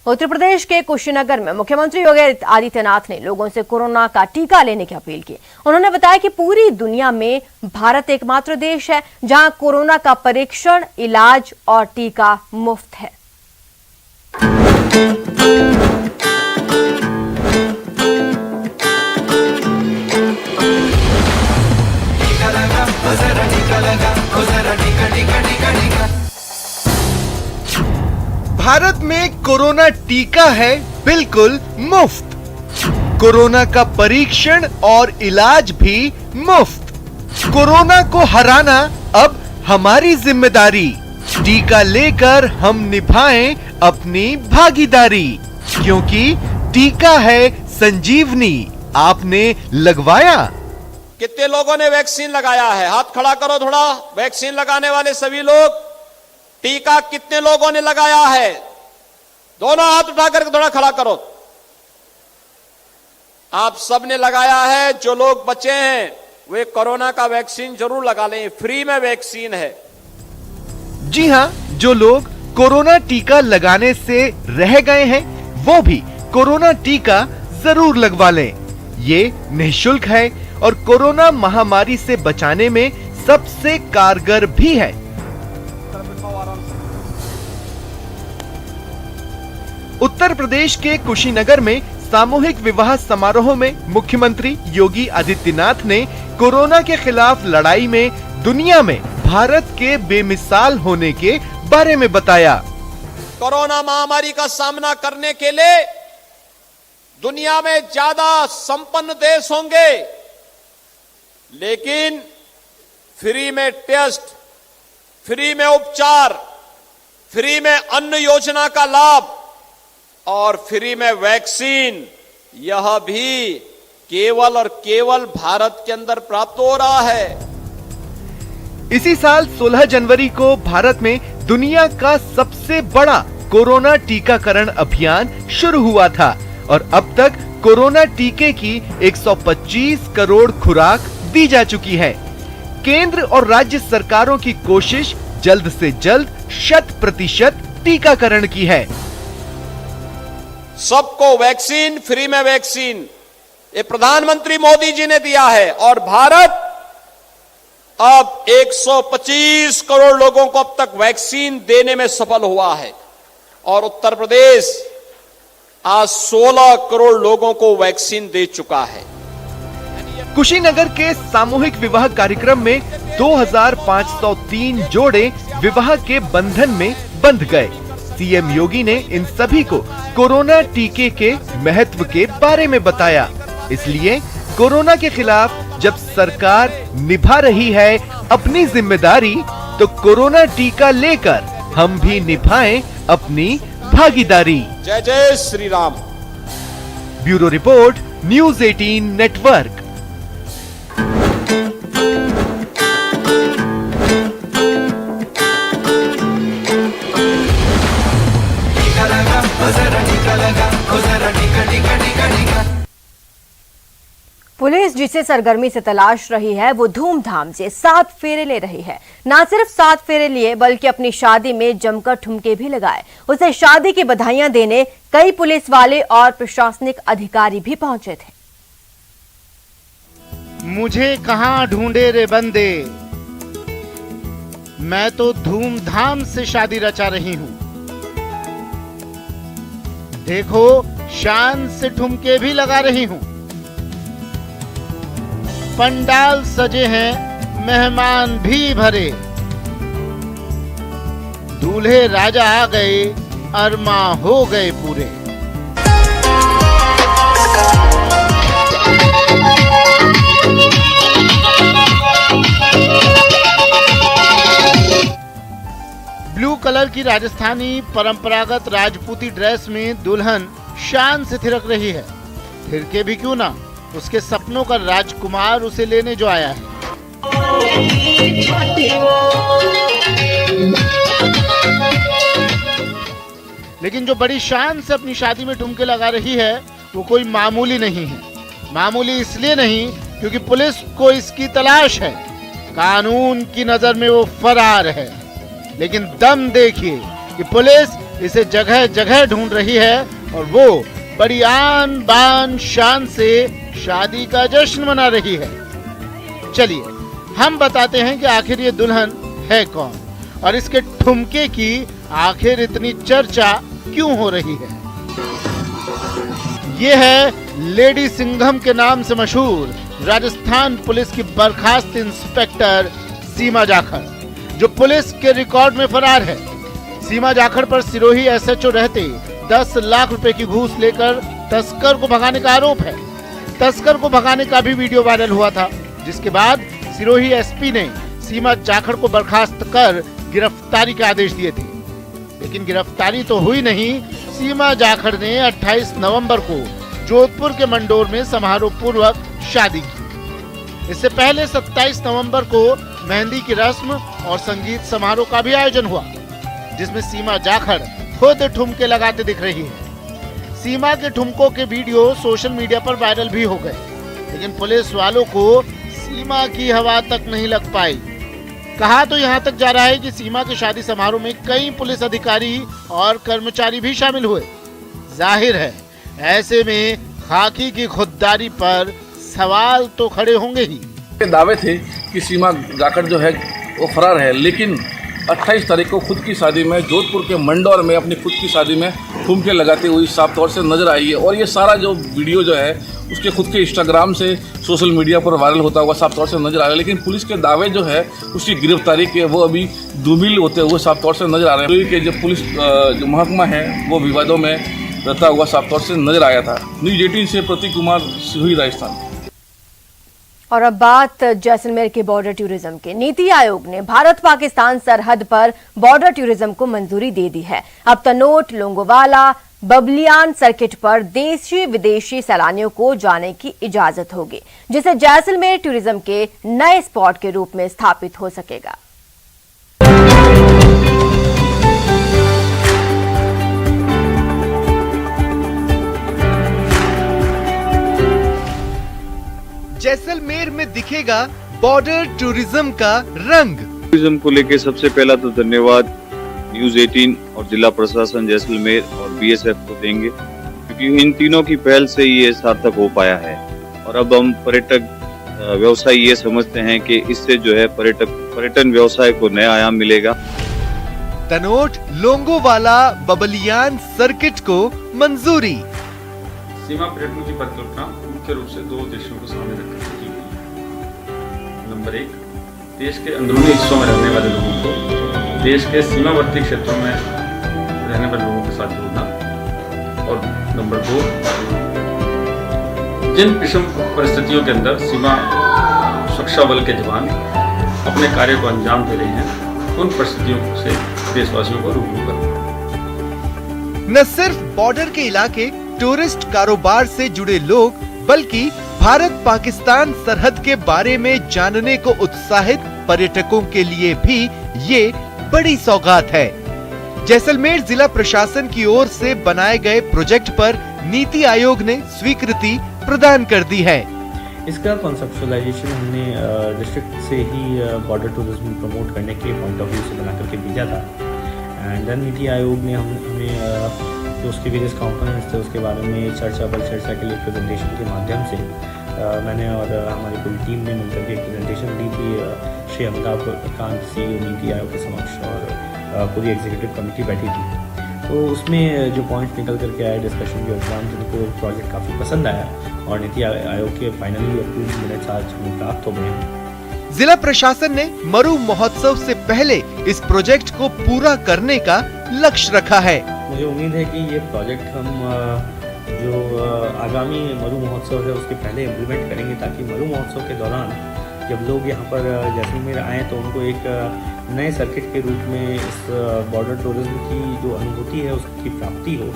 उत्तर प्रदेश के कुशीनगर में मुख्यमंत्री योगी आदित्यनाथ ने लोगों से कोरोना का टीका लेने की अपील की। उन्होंने बताया कि पूरी दुनिया में भारत एकमात्र देश है जहां कोरोना का परीक्षण, इलाज और टीका मुफ्त है। भारत में कोरोना टीका है बिल्कुल मुफ्त। कोरोना का परीक्षण और इलाज भी मुफ्त। कोरोना को हराना अब हमारी जिम्मेदारी। टीका लेकर हम निभाएं अपनी भागीदारी, क्योंकि टीका है संजीवनी। आपने लगवाया? कितने लोगों ने वैक्सीन लगाया है? हाथ खड़ा करो थोड़ा। वैक्सीन लगाने वाले सभी लोग। टीका कितने लोगों ने लगाया है? दोनों हाथ उठाकर थोड़ा खड़ा करो। आप सब ने लगाया है। जो लोग बचे हैं वे कोरोना का वैक्सीन जरूर लगा लें, फ्री में वैक्सीन है। जी हां, जो लोग कोरोना टीका लगाने से रह गए हैं वो भी कोरोना टीका जरूर लगवा लें। ये निःशुल्क है और कोरोना महामारी से बचाने में सबसे कारगर भी है। उत्तर प्रदेश के कुशीनगर में सामूहिक विवाह समारोह में मुख्यमंत्री योगी आदित्यनाथ ने कोरोना के खिलाफ लड़ाई में दुनिया में भारत के बेमिसाल होने के बारे में बताया। कोरोना महामारी का सामना करने के लिए दुनिया में ज्यादा संपन्न देश होंगे, लेकिन फ्री में टेस्ट, फ्री में उपचार, फ्री में अन्न योजना का लाभ और फ्री में वैक्सीन, यह भी केवल और केवल भारत के अंदर प्राप्त हो रहा है। इसी साल 16 जनवरी को भारत में दुनिया का सबसे बड़ा कोरोना टीकाकरण अभियान शुरू हुआ था और अब तक कोरोना टीके की 125 करोड़ खुराक दी जा चुकी है। केंद्र और राज्य सरकारों की कोशिश जल्द से जल्द 100% टीकाकरण की है। सबको वैक्सीन, फ्री में वैक्सीन, ये प्रधानमंत्री मोदी जी ने दिया है और भारत अब 125 करोड़ लोगों को अब तक वैक्सीन देने में सफल हुआ है और उत्तर प्रदेश आज 16 करोड़ लोगों को वैक्सीन दे चुका है। कुशीनगर के सामूहिक विवाह कार्यक्रम में 2503 जोड़े विवाह के बंधन में बंध गए। सीएम योगी ने इन सभी को कोरोना टीके के महत्व के बारे में बताया। इसलिए कोरोना के खिलाफ जब सरकार निभा रही है अपनी जिम्मेदारी, तो कोरोना टीका लेकर हम भी निभाएं अपनी भागीदारी। जय जय Shri Ram. Bureau report, news 18 network. Police जिसे सरगर्मी से तलाश रही है वो धूमधाम से 7 फेरे ले रही है। ना सिर्फ 7 फेरे लिए बल्कि अपनी शादी में जमकर ठुमके भी लगाए। उसे शादी की बधाइयां देने कई पुलिस वाले और प्रशासनिक अधिकारी भी पहुंचे थे। मुझे कहां ढूंढे रे बंदे, मैं तो धूमधाम से शादी रचा रही हूं। देखो, शान से ठुमके भी लगा रही हूं। पंडाल सजे हैं, मेहमान भी भरे। दूल्हे राजा आ गए, अरमा हो गए पूरे। ब्लू कलर की राजस्थानी परंपरागत राजपूती ड्रेस में दुल्हन शान से थिरक रही है। थिरके भी क्यों ना, उसके सपनों का राजकुमार उसे लेने जो आया है। लेकिन जो बड़ी शान से अपनी शादी में ठुमके लगा रही है वो कोई मामूली नहीं है। मामूली इसलिए नहीं क्योंकि पुलिस को इसकी तलाश है। कानून की नजर में वो फरार है। लेकिन दम देखिए कि पुलिस इसे जगह जगह ढूंढ रही है और वो बड़ी आन बान शान से शादी का जश्न मना रही है। चलिए हम बताते हैं कि आखिर ये दुल्हन है कौन और इसके ठुमके की आखिर इतनी चर्चा क्यों हो रही है। ये है लेडी सिंघम के नाम से मशहूर राजस्थान पुलिस की बर्खास्त इंस्पेक्टर सीमा जाखड़, जो पुलिस के रिकॉर्ड में फरार है। सीमा जाखड़ पर सिरोही एसएचओ रहते 10 लाख रुपए की घूस लेकर तस्कर को भगाने का आरोप है। तस्कर को भगाने का भी वीडियो वायरल हुआ था, जिसके बाद सिरोही एसपी ने सीमा जाखड़ को बर्खास्त कर गिरफ्तारी के आदेश दिए थे। लेकिन गिरफ्तारी तो हुई नहीं। सीमा जाखड़ ने 28 नवंबर को जोधपुर के मंडोर में समारोह पूर्वक शादी की। इससे पहले 27 नवंबर को मेहंदी की रस्म और संगीत समारोह का भी आयोजन हुआ, जिसमें सीमा जाखड़ खुद ठुमके लगाते दिख रही है। सीमा के ठुमकों के वीडियो सोशल मीडिया पर वायरल भी हो गए, लेकिन पुलिस वालों को सीमा की हवा तक नहीं लग पाई। कहा तो यहाँ तक जा रहा है कि सीमा के शादी समारोह में कई पुलिस अधिकारी और कर्मचारी भी शामिल हुए। जाहिर है ऐसे में खाकी की खुददारी पर सवाल तो खड़े होंगे ही। दावे थे कि सीमा जाखड़ जो है वो फरार है, लेकिन 28 तारीख को खुद की शादी में जोधपुर के मंडौर में अपनी खुद की शादी में ठुमके लगाते हुए साफ तौर से नजर आई है। और ये सारा जो वीडियो जो है उसके खुद के इंस्टाग्राम से सोशल मीडिया पर वायरल होता हुआ साफ तौर से नजर आ रहा है। लेकिन पुलिस के दावे जो है उसकी गिरफ्तारी के वो अभी दुर्मिल होते हुए साफ तौर से नजर आ रहे हैं। कि जो पुलिस जो महकमा है वो विवादों में रहता हुआ साफ तौर से नजर आया था। न्यूज़ 18 से प्रतीक कुमार, सिरोही, राजस्थान। और अब बात जैसलमेर के बॉर्डर टूरिज्म के। नीति आयोग ने भारत पाकिस्तान सरहद पर बॉर्डर टूरिज्म को मंजूरी दे दी है। अब तनोट, लोंगोवाला, बबलियान सर्किट पर देशी विदेशी सैलानियों को जाने की इजाजत होगी, जिसे जैसलमेर टूरिज्म के नए स्पॉट के रूप में स्थापित हो सकेगा। जैसलमेर में दिखेगा बॉर्डर टूरिज्म का रंग। टूरिज्म को लेकर सबसे पहला तो धन्यवाद न्यूज़ 18 और जिला प्रशासन जैसलमेर और बीएसएफ को देंगे, क्योंकि इन तीनों की पहल से ये सार्थक हो पाया है। और अब हम पर्यटक व्यवसाय ये समझते हैं कि इससे जो है पर्यटन व्यवसाय को नया आयाम मिलेगा। तनोट, लोंगोवाला, बबलियान सर्किट को मंजूरी। सीमा पर्यटन की परिकल्पना मुख्य रूप से 2 उद्देश्यों को सामने रखकर की गई है। नंबर 1, देश के अंदरूनी हिस्सों में रहने वाले लोगों को देश के सीमावर्ती क्षेत्रों में रहने वाले लोगों के साथ जोड़ना। और नंबर 2, जिन विषम परिस्थितियों के अंदर सीमा सुरक्षा बल के जवान अपने कार्य को अंजाम दे रहे हैं, उन परिस्थितियों से देशवासियों को रूबरू करना। न सिर्फ बॉर्डर के इलाके, टूरिस्ट कारोबार से जुड़े लोग, बल्कि भारत पाकिस्तान सरहद के बारे में जानने को उत्साहित पर्यटकों के लिए भी ये बड़ी सौगात है। जैसलमेर जिला प्रशासन की ओर से बनाए गए प्रोजेक्ट पर नीति आयोग ने स्वीकृति प्रदान कर दी है। इसका कॉन्सेप्चुअलाइजेशन हमने डिस्ट्रिक्ट से ही बॉर्डर टूरिज्म प्रमोट करने के पॉइंट ऑफ व्यू से बना करके भेजा था। एंड देन नीति आयोग ने हमें जो उसके वेरियस कंपोनेंट्स थे उसके बारे में चर्चा के लिए प्रेजेंटेशन के माध्यम से मैंने और हमारी पूरी टीम ने मिलकर के एक प्रेजेंटेशन दी थी श्री अमिताभ कांत CEO नीति आयोग के समक्ष, और पूरी एग्जीक्यूटिव कमेटी बैठी थी। तो उसमें जो पॉइंट निकल करके आए डिस्कशन के दौरान, जिनको प्रोजेक्ट काफ़ी पसंद आया और नीति आयोग के फाइनली अप्रूव्ड मिनट्स आज हमें प्राप्त हो गए हैं। जिला प्रशासन ने मरु महोत्सव से पहले इस प्रोजेक्ट को पूरा करने का लक्ष्य रखा है। मुझे उम्मीद है कि ये प्रोजेक्ट हम जो आगामी मरु महोत्सव है उसके पहले इम्प्लीमेंट करेंगे, ताकि मरु महोत्सव के दौरान जब लोग यहाँ पर जैसलमेर आएँ तो उनको एक नए सर्किट के रूप में इस बॉर्डर टूरिज्म की जो अनुभूति है उसकी प्राप्ति हो।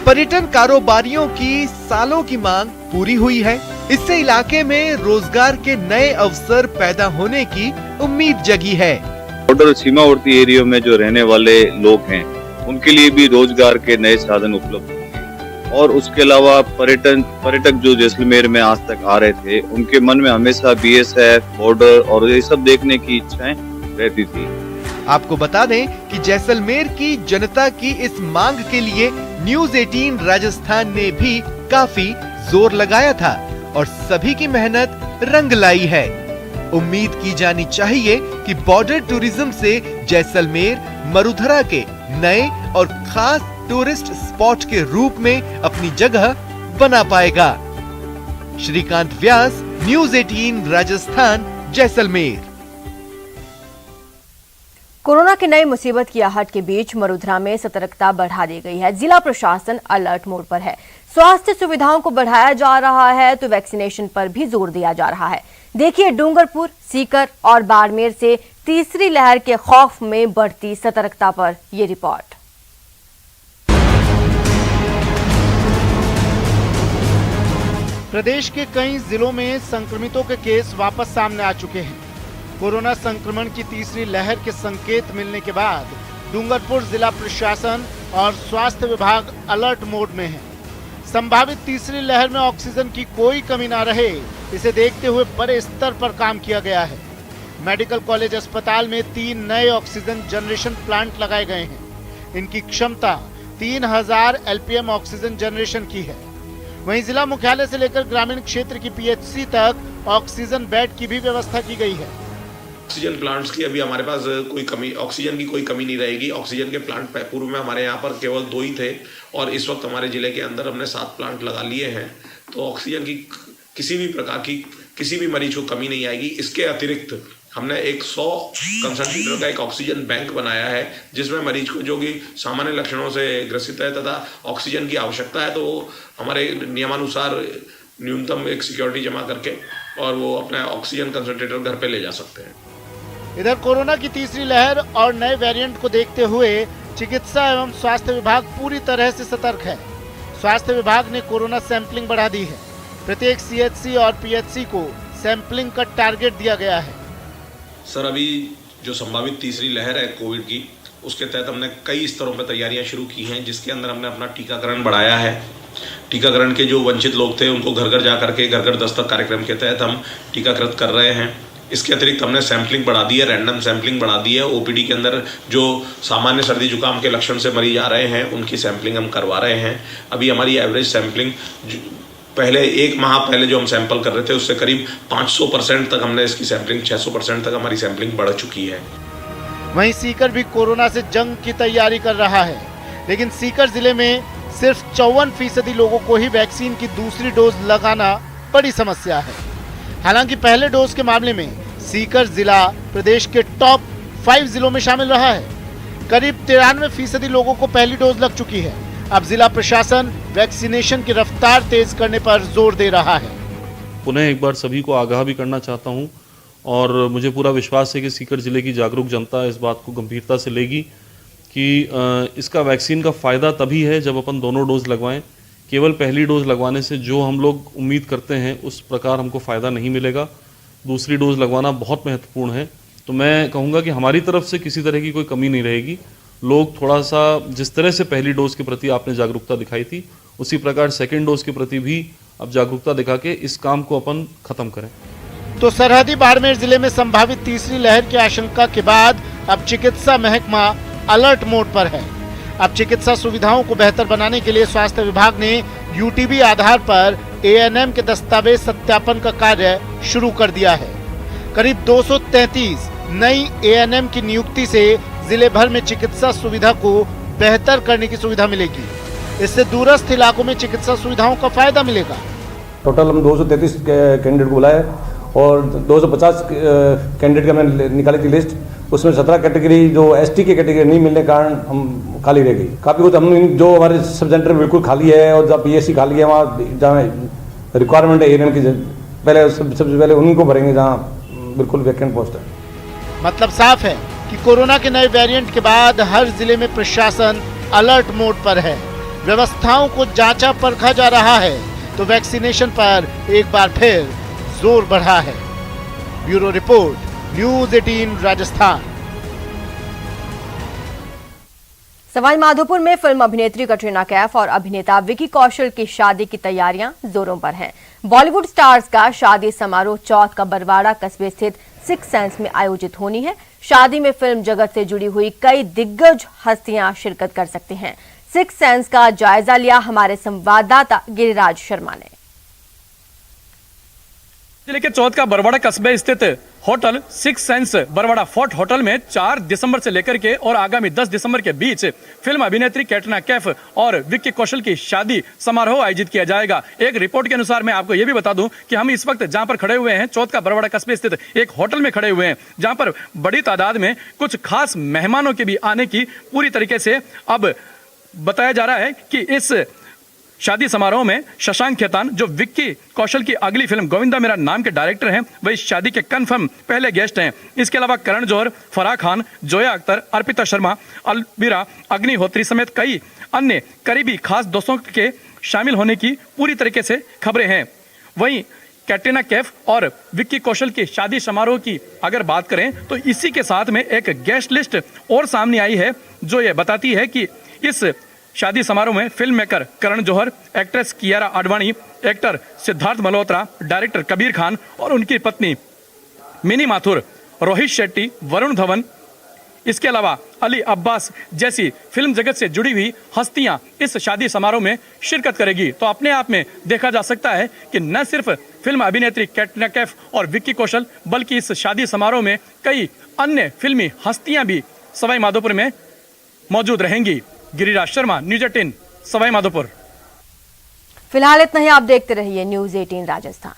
पर्यटन कारोबारियों की सालों की मांग पूरी हुई है। इससे इलाके में रोजगार के नए अवसर पैदा होने की उम्मीद जगी है। बॉर्डर सीमावर्ती एरिया में जो रहने वाले लोग हैं उनके लिए भी रोजगार के नए साधन उपलब्ध होंगे। और उसके अलावा पर्यटक जो जैसलमेर में आज तक आ रहे थे, उनके मन में हमेशा बीएसएफ, बॉर्डर और ये सब देखने की इच्छाएं रहती थी। आपको बता दें कि जैसलमेर की जनता की इस मांग के लिए न्यूज 18 राजस्थान ने भी काफी जोर लगाया था और सभी की मेहनत रंग लाई है। उम्मीद की जानी चाहिए कि बॉर्डर टूरिज्म से जैसलमेर मरुधरा के नए और खास टूरिस्ट स्पॉट के रूप में अपनी जगह बना पाएगा। श्रीकांत व्यास, न्यूज 18 राजस्थान, जैसलमेर। कोरोना की नई मुसीबत की आहट के बीच मरुधरा में सतर्कता बढ़ा दी गई है। जिला प्रशासन अलर्ट मोड पर है। स्वास्थ्य सुविधाओं को बढ़ाया जा रहा है तो वैक्सीनेशन पर भी जोर दिया जा रहा है। देखिए डूंगरपुर, सीकर और बाड़मेर से तीसरी लहर के खौफ में बढ़ती सतर्कता पर ये रिपोर्ट। प्रदेश के कई जिलों में संक्रमितों के केस वापस सामने आ चुके हैं। कोरोना संक्रमण की तीसरी लहर के संकेत मिलने के बाद डूंगरपुर जिला प्रशासन और स्वास्थ्य विभाग अलर्ट मोड में है। संभावित तीसरी लहर में ऑक्सीजन की कोई कमी ना रहे, इसे देखते हुए बड़े स्तर पर काम किया गया है। मेडिकल कॉलेज अस्पताल में 3 नए ऑक्सीजन जनरेशन प्लांट लगाए गए हैं। इनकी क्षमता 3000 एलपीएम ऑक्सीजन जनरेशन की है। वहीं जिला मुख्यालय से लेकर ग्रामीण क्षेत्र की पीएचसी तक ऑक्सीजन बेड की भी व्यवस्था की गई है। ऑक्सीजन प्लांट्स की अभी हमारे पास कोई कमी, ऑक्सीजन की कोई कमी नहीं रहेगी। ऑक्सीजन के प्लांट पूर्व में हमारे यहाँ पर केवल 2 ही थे और इस वक्त हमारे जिले के अंदर हमने 7 प्लांट लगा लिए हैं। तो ऑक्सीजन की किसी भी प्रकार की किसी भी मरीज को कमी नहीं आएगी। इसके अतिरिक्त हमने एक 100 कंसंट्रेटर का एक ऑक्सीजन बैंक बनाया है, जिसमें मरीज को जो कि सामान्य लक्षणों से ग्रसित है तथा ऑक्सीजन की आवश्यकता है तो वो हमारे नियमानुसार न्यूनतम एक सिक्योरिटी जमा करके और वो अपना ऑक्सीजन कंसंट्रेटर घर पे ले जा सकते हैं। इधर कोरोना की तीसरी लहर और नए वेरिएंट को देखते हुए चिकित्सा एवं स्वास्थ्य विभाग पूरी तरह से सतर्क है। स्वास्थ्य विभाग ने कोरोना सैंपलिंग बढ़ा दी है। प्रत्येक सीएचसी और पीएचसी को सैंपलिंग का टारगेट दिया गया है। सर, अभी जो संभावित तीसरी लहर है कोविड की, उसके तहत हमने कई स्तरों पर तैयारियां शुरू की हैं, जिसके अंदर हमने अपना टीकाकरण बढ़ाया है। टीकाकरण के जो वंचित लोग थे उनको घर घर जा करके घर घर दस्तक कार्यक्रम के तहत हम टीकाकृत कर रहे हैं। इसके अतिरिक्त हमने सैंपलिंग बढ़ा दी है, रैंडम सैंपलिंग बढ़ा दी है। ओपीडी के अंदर जो सामान्य सर्दी जुकाम के लक्षण से मरीज आ रहे हैं उनकी सैंपलिंग हम करवा रहे हैं। अभी हमारी एवरेज सैंपलिंग पहले 1 माह पहले जो हम सैंपल कर रहे थे उससे करीब 500% तक हमने इसकी सैंपलिंग 600% तक हमारी सैंपलिंग बढ़ चुकी है। वहीं सीकर भी कोरोना से जंग की तैयारी कर रहा है, लेकिन सीकर जिले में सिर्फ 54% लोगों को ही वैक्सीन की दूसरी डोज लगाना बड़ी समस्या है। हालांकि पहले डोज के मामले में सीकर जिला प्रदेश के टॉप 5 जिलों में शामिल रहा है। करीब 93% लोगों को पहली डोज लग चुकी है। अब जिला प्रशासन वैक्सीनेशन की रफ्तार तेज करने पर जोर दे रहा है। पुनः एक बार सभी को आगाह भी करना चाहता हूं और मुझे पूरा विश्वास है कि सीकर जिले की जागरूक जनता इस बात को गंभीरता से लेगी कि इसका वैक्सीन का फ़ायदा तभी है जब अपन दोनों डोज लगवाएं। केवल पहली डोज लगवाने से जो हम लोग उम्मीद करते हैं उस प्रकार हमको फ़ायदा नहीं मिलेगा। दूसरी डोज लगवाना बहुत महत्वपूर्ण है। तो मैं कहूँगा कि हमारी तरफ से किसी तरह की कोई कमी नहीं रहेगी। लोग थोड़ा सा जिस तरह से पहली डोज के प्रति आपने जागरूकता दिखाई थी, उसी प्रकार सेकेंड डोज के प्रति भी अब जागरूकता दिखा के इस काम को अपन खत्म करें। तो सरहदी बाड़मेर जिले में संभावित तीसरी लहर की आशंका के बाद अब चिकित्सा महकमा अलर्ट मोड पर है। अब चिकित्सा सुविधाओं को बेहतर बनाने के लिए स्वास्थ्य विभाग ने यूटीबी आधार पर एएनएम के दस्तावेज सत्यापन का कार्य शुरू कर दिया है। करीब 233 नई एएनएम की नियुक्ति से जिले भर में चिकित्सा सुविधा को बेहतर करने की सुविधा मिलेगी। इससे दूरस्थ इलाकों में चिकित्सा सुविधाओं का फायदा मिलेगा। टोटल हम 233 कैंडिडेट को बुलाए और 250 कैंडिडेट का मैंने निकाली थी लिस्ट। उसमें 17 कैटेगरी जो एसटी की कैटेगरी नहीं मिलने के कारण हम खाली रह गई। काफ़ी कुछ हम जो हमारे सब सेंटर बिल्कुल खाली है और जहाँ पीएससी खाली है वहाँ जहाँ रिक्वायरमेंट है एएनएम की पहले सबसे पहले उन्हीं को भरेंगे जहाँ बिल्कुल वैकेंट पोस्ट है। मतलब साफ है कि कोरोना के नए वेरिएंट के बाद हर जिले में प्रशासन अलर्ट मोड पर है। व्यवस्थाओं को जांचा परखा जा रहा है तो वैक्सीनेशन पर एक बार फिर जोर बढ़ा है। Bureau report, news 18 Rajasthan. Sawai Madhopur में फिल्म अभिनेत्री कटरीना कैफ और अभिनेता विकी कौशल की शादी की तैयारियां जोरों पर हैं। बॉलीवुड स्टार्स का शादी समारोह चौथ का बरवाड़ा कस्बे स्थित सिक्स सेंस में आयोजित होनी है। शादी में फिल्म जगत से जुड़ी हुई कई दिग्गज हस्तियां शिरकत कर सकती हैं। सिक्स सेंस का जायजा लिया हमारे संवाददाता गिरिराज शर्मा ने। जिले के चौथ का बरवाड़ा कस्बे स्थित hotel Six Senses Barwara Fort hotel में 4 दिसंबर से लेकर के और आगामी 10 दिसंबर के बीच फिल्म अभिनेत्री कैटरीना कैफ और विक्की कौशल की शादी समारोह आयोजित किया जाएगा। एक रिपोर्ट के अनुसार मैं आपको यह भी बता दूं कि हम इस वक्त जहां पर खड़े हुए हैं चौथ का बरवाड़ा कस्बे स्थित एक होटल में खड़े हुए हैं, जहां पर बड़ी तादाद में कुछ खास मेहमानों के भी आने की पूरी तरीके से अब बताया जा रहा है कि इस शादी समारोह में शशांक खेतान, जो विक्की कौशल की अगली फिल्म गोविंदा मेरा नाम के डायरेक्टर हैं, वह इस शादी के कंफर्म पहले गेस्ट हैं। इसके अलावा करण जौहर, फराह खान, जोया अख्तर, अर्पिता शर्मा, अलविरा अग्निहोत्री समेत कई अन्य करीबी खास दोस्तों के शामिल होने की पूरी तरीके से खबरें हैं। वहीं कैटरीना कैफ और विक्की कौशल की शादी समारोह की अगर बात करें तो इसी के साथ में एक गेस्ट लिस्ट और सामने आई है, जो ये बताती है कि इस शादी समारोह में film maker Karan Johar, actress Kiara Advani, actor Sidharth Malhotra, director Kabir Khan और उनकी पत्नी मिनी माथुर, रोहित शेट्टी, वरुण धवन, इसके अलावा अली अब्बास जैसी फिल्म जगत से जुड़ी हुई हस्तियां इस शादी समारोह में शिरकत करेगी। तो अपने आप में देखा जा सकता है कि न सिर्फ फिल्म अभिनेत्री कैटरीना कैफ और विक्की कौशल बल्कि इस शादी समारोह में कई अन्य फिल्मी हस्तियां भी सवाई माधोपुर में मौजूद रहेंगी। गिरिराज शर्मा, न्यूज 18 सवाई माधोपुर। फिलहाल इतना ही, आप देखते रहिए न्यूज 18 राजस्थान।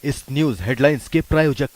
इस न्यूज हेडलाइंस के प्रायोजक